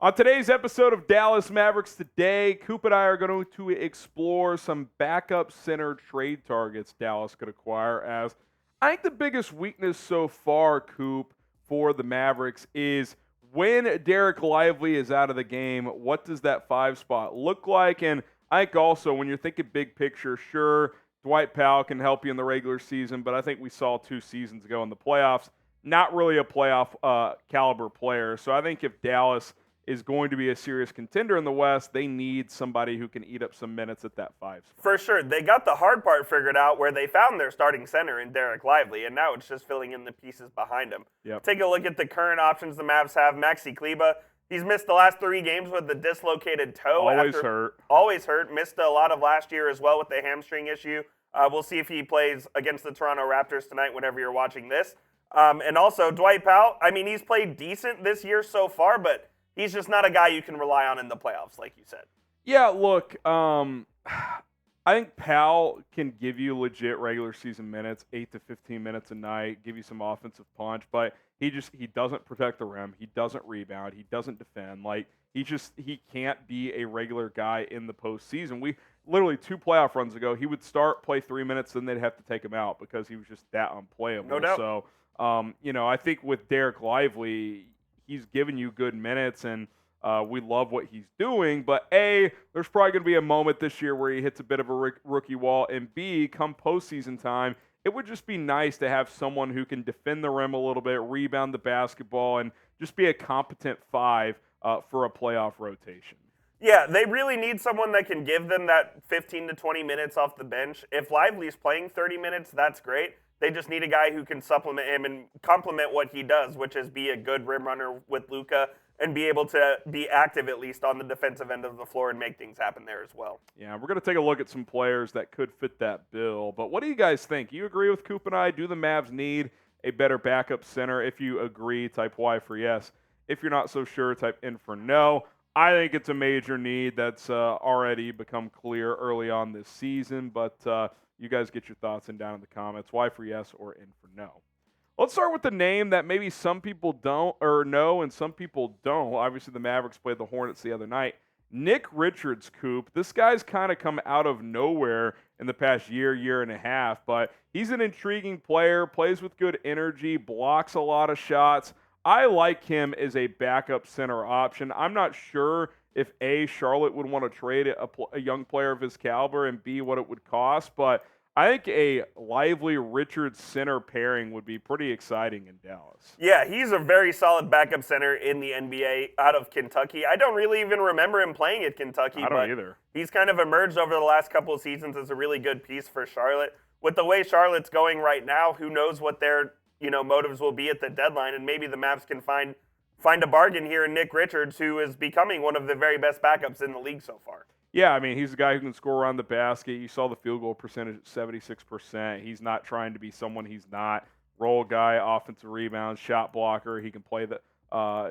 On today's episode of Dallas Mavericks Today, Coop and I are going to explore some backup center trade targets Dallas could acquire, as I think the biggest weakness so far, Coop, for the Mavericks is when Dereck Lively is out of the game, what does that 5 spot look like? And I think also when you're thinking big picture, sure, Dwight Powell can help you in the regular season, but I think we saw 2 seasons ago in the playoffs, not really a playoff caliber player. So I think if Dallas is going to be a serious contender in the West, they need somebody who can eat up some minutes at that 5 spot. For sure. They got the hard part figured out where they found their starting center in Dereck Lively, and now it's just filling in the pieces behind him. Yep. Take a look at the current options the Mavs have. Maxi Kleber, he's missed the last 3 games with a dislocated toe. Always hurt. Missed a lot of last year as well with the hamstring issue. We'll see if he plays against the Toronto Raptors tonight whenever you're watching this. And also, Dwight Powell, I mean, he's played decent this year so far, but he's just not a guy you can rely on in the playoffs, like you said. Yeah, look, I think Powell can give you legit regular season minutes, 8 to 15 minutes a night, give you some offensive punch, but he doesn't protect the rim, he doesn't rebound, he doesn't defend. Like he can't be a regular guy in the postseason. We literally 2 playoff runs ago, he would start, play 3 minutes, then they'd have to take him out because he was just that unplayable. No doubt. So, I think with Dereck Lively, he's given you good minutes, and we love what he's doing. But A, there's probably going to be a moment this year where he hits a bit of a rookie wall, and B, come postseason time, it would just be nice to have someone who can defend the rim a little bit, rebound the basketball, and just be a competent 5 for a playoff rotation. Yeah, they really need someone that can give them that 15 to 20 minutes off the bench. If Lively's playing 30 minutes, that's great. They just need a guy who can supplement him and complement what he does, which is be a good rim runner with Luka and be able to be active at least on the defensive end of the floor and make things happen there as well. Yeah, we're going to take a look at some players that could fit that bill. But what do you guys think? You agree with Coop and I? Do the Mavs need a better backup center? If you agree, type Y for yes. If you're not so sure, type N for no. I think it's a major need that's already become clear early on this season, but you guys get your thoughts in down in the comments. Y for yes or N for no. Let's start with the name that maybe some people don't or know and some people don't. Obviously, the Mavericks played the Hornets the other night. Nick Richards, Coop. This guy's kind of come out of nowhere in the past year and a half, but he's an intriguing player, plays with good energy, blocks a lot of shots. I like him as a backup center option. I'm not sure if A, Charlotte would want to trade a young player of his caliber, and B, what it would cost, but I think a Lively Richards center pairing would be pretty exciting in Dallas. Yeah, he's a very solid backup center in the NBA out of Kentucky. I don't really even remember him playing at Kentucky. I don't either. He's kind of emerged over the last couple of seasons as a really good piece for Charlotte. With the way Charlotte's going right now, who knows what their motives will be at the deadline, and maybe the Mavs can find a bargain here in Nick Richards, who is becoming one of the very best backups in the league so far. Yeah, I mean, he's a guy who can score around the basket. You saw the field goal percentage at 76%. He's not trying to be someone he's not. Role guy, offensive rebound, shot blocker. He can play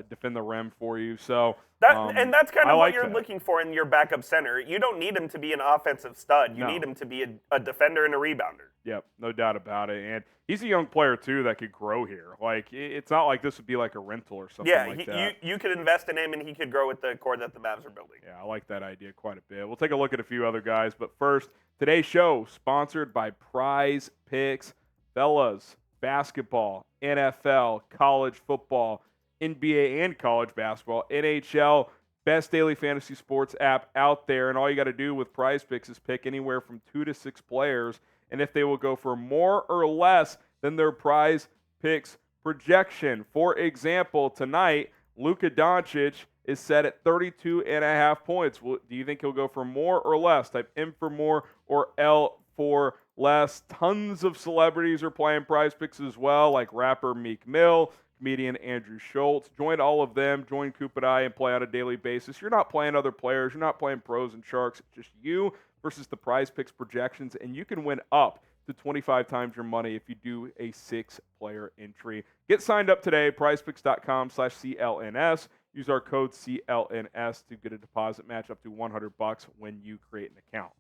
defend the rim for you. So that's kind of what you're looking for in your backup center. You don't need him to be an offensive stud. You need him to be a defender and a rebounder. Yep, no doubt about it. And he's a young player, too, that could grow here. Like, it's not like this would be like a rental or something like that. You could invest in him, and he could grow with the core that the Mavs are building. Yeah, I like that idea quite a bit. We'll take a look at a few other guys. But first, today's show sponsored by Prize Picks. Fellas, basketball, NFL, college football, NBA and college basketball, NHL, best daily fantasy sports app out there. And all you got to do with Prize Picks is pick anywhere from 2 to 6 players. And if they will go for more or less than their Prize Picks projection. For example, tonight, Luka Doncic is set at 32.5 points. Do you think he'll go for more or less? Type M for more or L for less. Tons of celebrities are playing Prize Picks as well, like rapper Meek Mill, comedian Andrew Schultz. Join all of them. Join Coop and I and play on a daily basis. You're not playing other players. You're not playing pros and sharks. It's just you versus the Prize Picks projections, and you can win up to 25 times your money if you do a 6-player entry. Get signed up today, prizepicks.com/CLNS. Use our code CLNS to get a deposit match up to $100 when you create an account.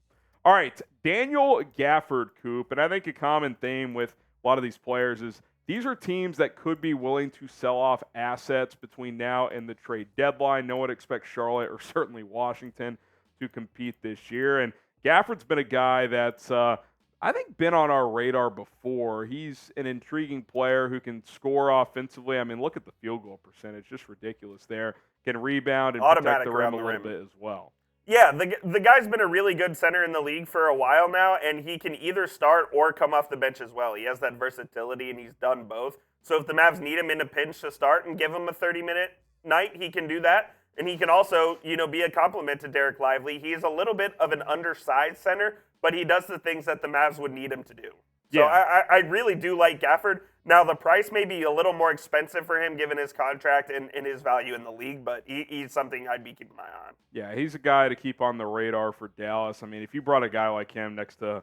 All right, Daniel Gafford, Coop, and I think a common theme with a lot of these players is these are teams that could be willing to sell off assets between now and the trade deadline. No one expects Charlotte or certainly Washington to compete this year. And Gafford's been a guy that's, I think, been on our radar before. He's an intriguing player who can score offensively. I mean, look at the field goal percentage, just ridiculous there. Can rebound and protect the rim a little bit as well. Yeah, the guy's been a really good center in the league for a while now, and he can either start or come off the bench as well. He has that versatility, and he's done both. So if the Mavs need him in a pinch to start and give him a 30-minute night, he can do that. And he can also, be a compliment to Dereck Lively. He's a little bit of an undersized center, but he does the things that the Mavs would need him to do. So yeah. I really do like Gafford. Now, the price may be a little more expensive for him given his contract and his value in the league, but he's something I'd be keeping my eye on. Yeah, he's a guy to keep on the radar for Dallas. I mean, if you brought a guy like him next to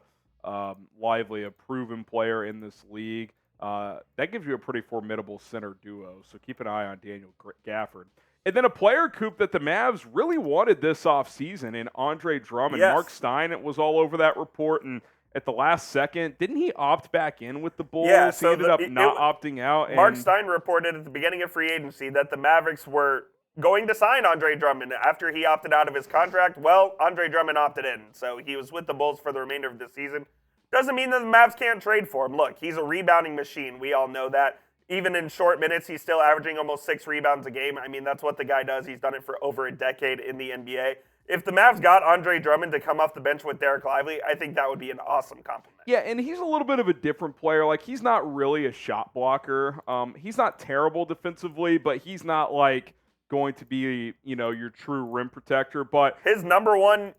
Lively, a proven player in this league, that gives you a pretty formidable center duo. So keep an eye on Daniel Gafford. And then a player, Coop, that the Mavs really wanted this offseason in Andre Drummond. Yes. Mark Stein was all over that report, and at the last second, didn't he opt back in with the Bulls? Yeah, so he ended up not opting out. Mark Stein reported at the beginning of free agency that the Mavericks were going to sign Andre Drummond after he opted out of his contract. Well, Andre Drummond opted in, so he was with the Bulls for the remainder of the season. Doesn't mean that the Mavs can't trade for him. Look, he's a rebounding machine. We all know that. Even in short minutes, he's still averaging almost 6 rebounds a game. I mean, that's what the guy does. He's done it for over a decade in the NBA. If the Mavs got Andre Drummond to come off the bench with Dereck Lively, I think that would be an awesome compliment. Yeah, and he's a little bit of a different player. Like, he's not really a shot blocker. He's not terrible defensively, but he's not, like, going to be, your true rim protector. But his number one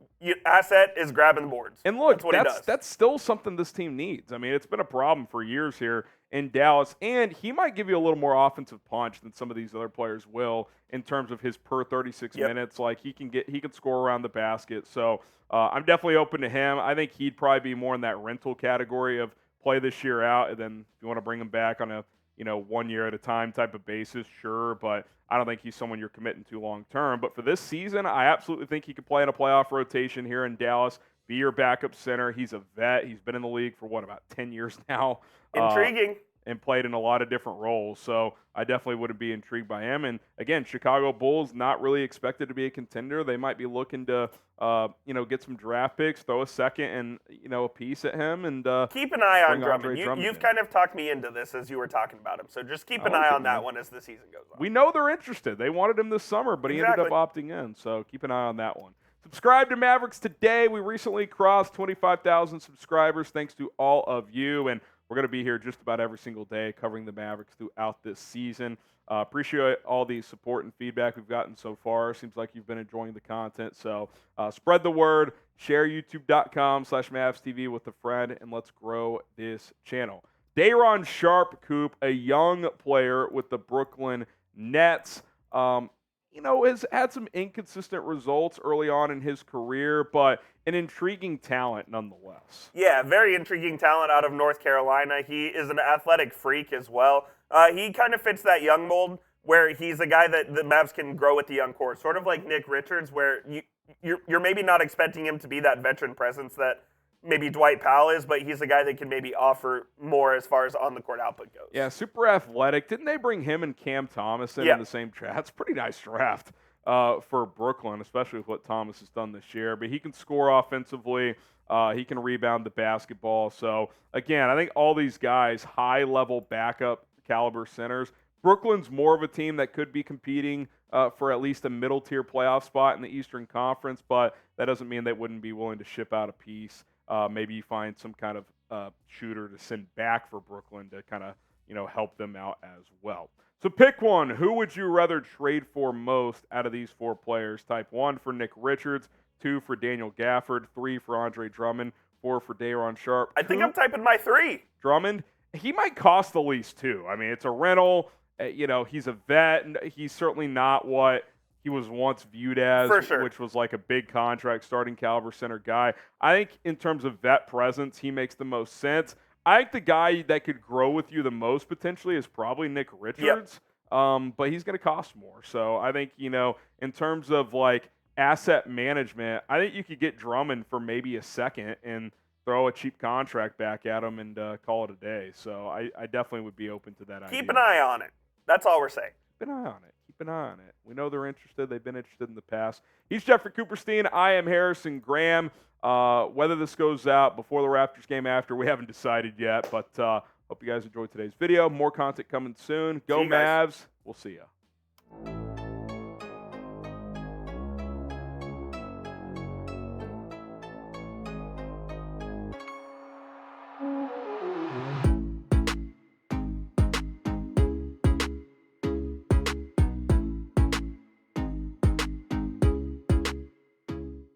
asset is grabbing the boards. And look, that's still something this team needs. I mean, it's been a problem for years here in Dallas, and he might give you a little more offensive punch than some of these other players will in terms of his per 36 minutes. Like, he can score around the basket. So I'm definitely open to him. I think he'd probably be more in that rental category of play this year out, and then if you want to bring him back on a 1 year at a time type of basis, sure, but I don't think he's someone you're committing to long term. But for this season, I absolutely think he could play in a playoff rotation here in Dallas, be your backup center. He's a vet. He's been in the league for, about 10 years now. Intriguing. And played in a lot of different roles. So I definitely wouldn't be intrigued by him. And again, Chicago Bulls not really expected to be a contender. They might be looking to, get some draft picks, throw a second and, a piece at him. And keep an eye on Drummond. You've kind of talked me into this as you were talking about him. So just keep an eye on that one as the season goes on. We know they're interested. They wanted him this summer, but he ended up opting in. So keep an eye on that one. Subscribe to Mavericks today. We recently crossed 25,000 subscribers. Thanks to all of you. And we're going to be here just about every single day covering the Mavericks throughout this season. Appreciate all the support and feedback we've gotten so far. Seems like you've been enjoying the content. So spread the word. Share youtube.com/MavsTV with a friend, and let's grow this channel. Daron Sharpe, Coop, a young player with the Brooklyn Nets. Has had some inconsistent results early on in his career, but an intriguing talent nonetheless. Yeah, very intriguing talent out of North Carolina. He is an athletic freak as well. He kind of fits that young mold where he's a guy that the Mavs can grow with the young core, sort of like Nick Richards, where you're maybe not expecting him to be that veteran presence that maybe Dwight Powell is, but he's a guy that can maybe offer more as far as on-the-court output goes. Yeah, super athletic. Didn't they bring him and Cam Thomas in the same draft? It's a pretty nice draft for Brooklyn, especially with what Thomas has done this year. But he can score offensively. He can rebound the basketball. So, again, I think all these guys, high-level backup caliber centers. Brooklyn's more of a team that could be competing for at least a middle-tier playoff spot in the Eastern Conference, but that doesn't mean they wouldn't be willing to ship out a piece. Maybe you find some kind of shooter to send back for Brooklyn to kind of, help them out as well. So pick one. Who would you rather trade for most out of these 4 players? Type 1 for Nick Richards, 2 for Daniel Gafford, 3 for Andre Drummond, 4 for Daron Sharpe. I think I'm typing my 3. Drummond, he might cost the least 2. I mean, it's a rental. He's a vet. And he's certainly not what he was once viewed as, for sure, which was like a big contract starting caliber center guy. I think in terms of vet presence, he makes the most sense. I think the guy that could grow with you the most potentially is probably Nick Richards, but he's going to cost more. So I think, in terms of like asset management, I think you could get Drummond for maybe a second and throw a cheap contract back at him and call it a day. So I definitely would be open to that idea. Keep an eye on it. That's all we're saying. Keep an eye on it. Keep an eye on it. We know they're interested. They've been interested in the past. He's Jeffrey Cooperstein. I am Harrison Graham. Whether this goes out before the Raptors game, after, we haven't decided yet. But hope you guys enjoyed today's video. More content coming soon. Go Mavs. We'll see ya.